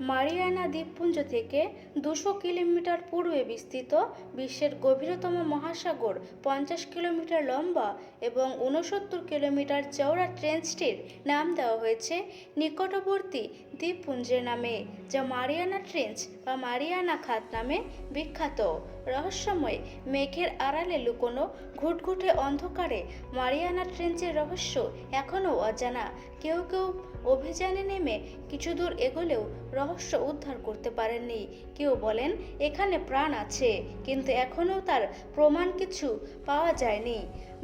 Mariana দ্বীপপুঞ্জ থেকে 200 kilometre পূর্বে বিস্তৃত বিশ্বের গভীরতম মহাসাগর 50 কিলোমিটার লম্বা এবং 69 কিলোমিটার চওড়া ট্রেঞ্চটির নাম দেওয়া হয়েছে নিকটবর্তী দ্বীপপুঞ্জের নামে, যা মারিয়ানা ট্রেঞ্চ বা মারিয়ানা খাত নামে বিখ্যাত। রহস্যময় মেঘের আড়ালে লুকোনো ঘুটঘুটে অন্ধকারে মারিয়ানা ট্রেঞ্চের রহস্য এখনও অজানা। কেউ কেউ অভিযানে নেমে কিছু দূর এগোলেও রহস্য উদ্ধার করতে পারেননি। কেউ বলেন এখানে প্রাণ আছে, কিন্তু এখনও তার প্রমাণ কিছু পাওয়া যায়নি।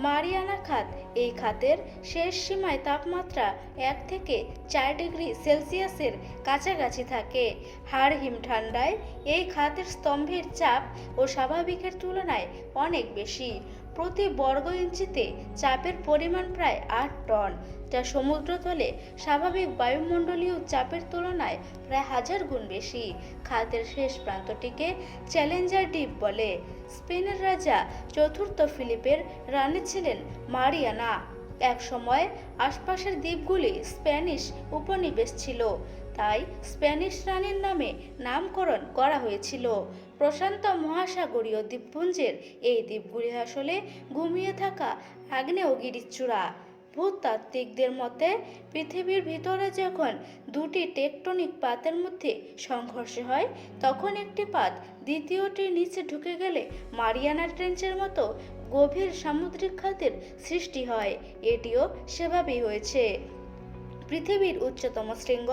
মারিয়ানা খাত, এই খাতের শেষ সীমায় তাপমাত্রা 1 থেকে 4 ডিগ্রি সেলসিয়াসের কাছাকাছি থাকে। হাড় হিম ঠান্ডায় এই খাতের স্তম্ভের চাপ ও স্বাভাবিকের তুলনায় অনেক বেশি। প্রতি বর্গ ইঞ্চিতে চাপের পরিমাণ প্রায় 8 টন, যা সমুদ্রতলে স্বাভাবিক বায়ুমণ্ডলীয় চাপের তুলনায় প্রায় 1000 গুণ বেশি। খাতের শেষ প্রান্তটিকে চ্যালেঞ্জার দ্বীপ বলে। স্পেনের রাজা চতুর্থ ফিলিপের রানী ছিলেন মারিয়ানা। এক সময় আশপাশের দ্বীপগুলি স্প্যানিশ উপনিবেশ ছিল, তাই স্প্যানিশ রানীর নামে নামকরণ করা হয়েছিল। প্রশান্ত মহাসাগরীয় দ্বীপপুঞ্জের এই দ্বীপগুলি আসলে ঘুমিয়ে থাকা আগ্নেয়গিরির চূড়া। ভূতাত্ত্বিকদের মতে পৃথিবীর ভিতরে যখন দুটি টেকটনিক পাতের মধ্যে সংঘর্ষ হয়, তখন একটি পাত দ্বিতীয়টির নিচে ঢুকে গেলে মারিয়ানা ট্রেঞ্চের মতো গভীর সামুদ্রিক খাতের সৃষ্টি হয়। এটিও সেভাবেই হয়েছে। পৃথিবীর উচ্চতম শৃঙ্গ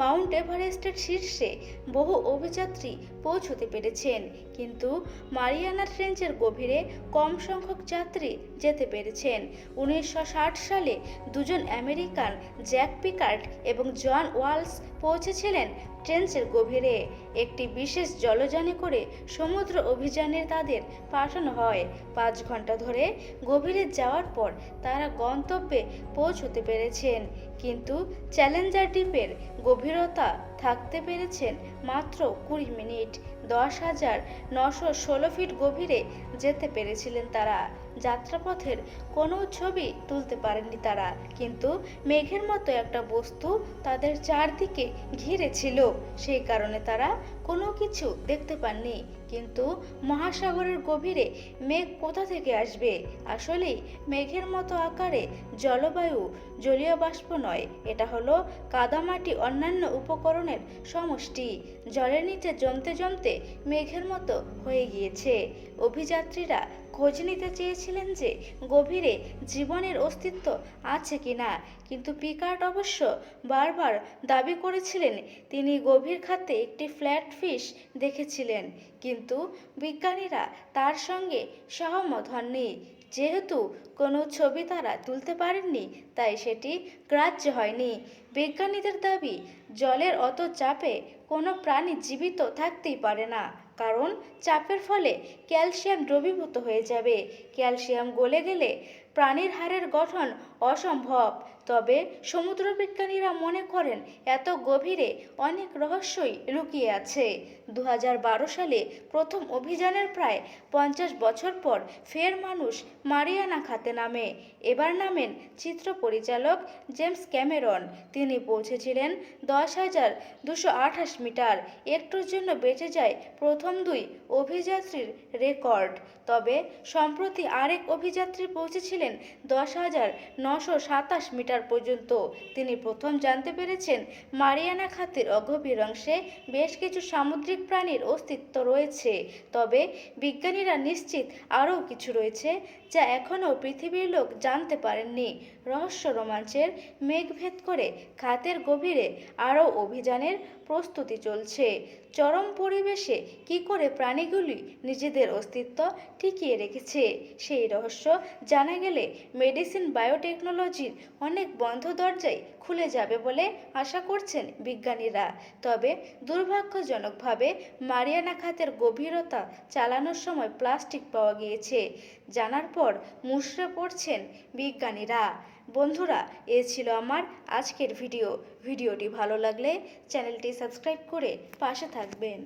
মাউন্ট এভারেস্টের শীর্ষে বহু অভিযাত্রী পৌঁছতে পেরেছেন, কিন্তু মারিয়ানা ট্রেঞ্চের গভীরে কম সংখ্যক যাত্রী যেতে পেরেছেন। 1960 সালে দুজন আমেরিকান, জ্যাক পিকার্ড এবং জন ওয়ালস পৌঁছেছিলেন ট্রেঞ্চের গভীরে। একটি বিশেষ জলযানে করে সমুদ্র অভিযানে তাদের পাঠানো হয়। 5 ঘন্টা ধরে গভীরে যাওয়ার পর তারা গন্তব্যে পৌঁছতে পেরেছেন, কিন্তু চ্যালেঞ্জার দ্বীপের গভীরতা থাকতে পেরেছেন মাত্র 20 মিনিট। 10,916 ফিট গভীরে যেতে পেরেছিলেন তারা। যাত্রাপথের কোনো ছবি তুলতে পারেননি তারা, কিন্তু মেঘের মতো একটা বস্তু তাদের চারদিকে ঘিরে ছিল। সেই কারণে তারা কোনো কিছু দেখতে পাননি। কিন্তু মহাসাগরের গভীরে মেঘ কোথা থেকে আসবে? আসলেই মেঘের মতো আকারে জলবায়ু জলীয় বাষ্প নয়, এটা হলো কাদামাটি অন্যান্য উপকরণের সমষ্টি। জলের নিচে জমতে জমতে মেঘের মতো হয়ে গিয়েছে। অভিযাত্রীরা খোঁজ নিতে চেয়েছিলেন যে গভীরে জীবনের অস্তিত্ব আছে কিনা, কিন্তু পিকার্ড অবশ্য বারবার দাবি করেছিলেন তিনি গভীর খাতে একটি ফ্ল্যাট ফিশ দেখেছিলেন, কিন্তু বিজ্ঞানীরা তার সঙ্গে সহমত হননি। যেহেতু কোনো ছবি তারা তুলতে পারেননি, তাই সেটি গ্রাহ্য হয়নি। বিজ্ঞানীদের দাবি, জলের অত চাপে কোনো প্রাণী জীবিত থাকতেই পারে না, কারণ চাপের ফলে ক্যালসিয়াম দ্রবীভূত হয়ে যাবে। ক্যালসিয়াম গলে গেলে প্রাণীর হাড়ের গঠন অসম্ভব। তবে সমুদ্রবিজ্ঞানীরা মনে করেন এত গভীরে অনেক রহস্যই লুকিয়ে আছে। 2012 সালে প্রথম অভিযানের প্রায় 50 বছর পর ফের মানুষ মারিয়ানা খাতে নামে। এবার নামেন চিত্র পরিচালক জেমস ক্যামেরন। তিনি পৌঁছেছিলেন 10,228 মিটার। একটুর জন্য বেঁচে যায় প্রথম 2 অভিযাত্রীর রেকর্ড। তবে সম্প্রতি আরেক অভিযাত্রী পৌঁছেছিলেন 10,927 মিটার পর্যন্ত। তিনি প্রথম জানতে পেরেছেন মারিয়ানা খাতের অগভীর অংশে বেশ কিছু সামুদ্রিক প্রাণীর অস্তিত্ব রয়েছে। তবে বিজ্ঞানীরা নিশ্চিত আরও কিছু রয়েছে যা এখনও পৃথিবীর লোক জানতে পারেননি। রহস্য রোমাঞ্চের মেঘভেদ করে খাতের গভীরে আরও অভিযানের প্রস্তুতি চলছে। চরম পরিবেশে কী করে প্রাণীগুলি নিজেদের অস্তিত্ব টিকিয়ে রেখেছে, সেই রহস্য জানা গেলে মেডিসিন বায়োটেকনোলজির অনেক বন্ধ দরজাই খুলে যাবে বলে আশা করছেন বিজ্ঞানীরা। তবে দুর্ভাগ্যজনকভাবে মারিয়ানা খাতের গভীরতা চালানোর সময় প্লাস্টিক পাওয়া গিয়েছে, জানার পর মুষড়ে পড়ছেন বিজ্ঞানীরা। বন্ধুরা, এ ছিল আমার আজকের ভিডিওটি ভালো লাগলে চ্যানেলটি সাবস্ক্রাইব করে পাশে থাকবেন।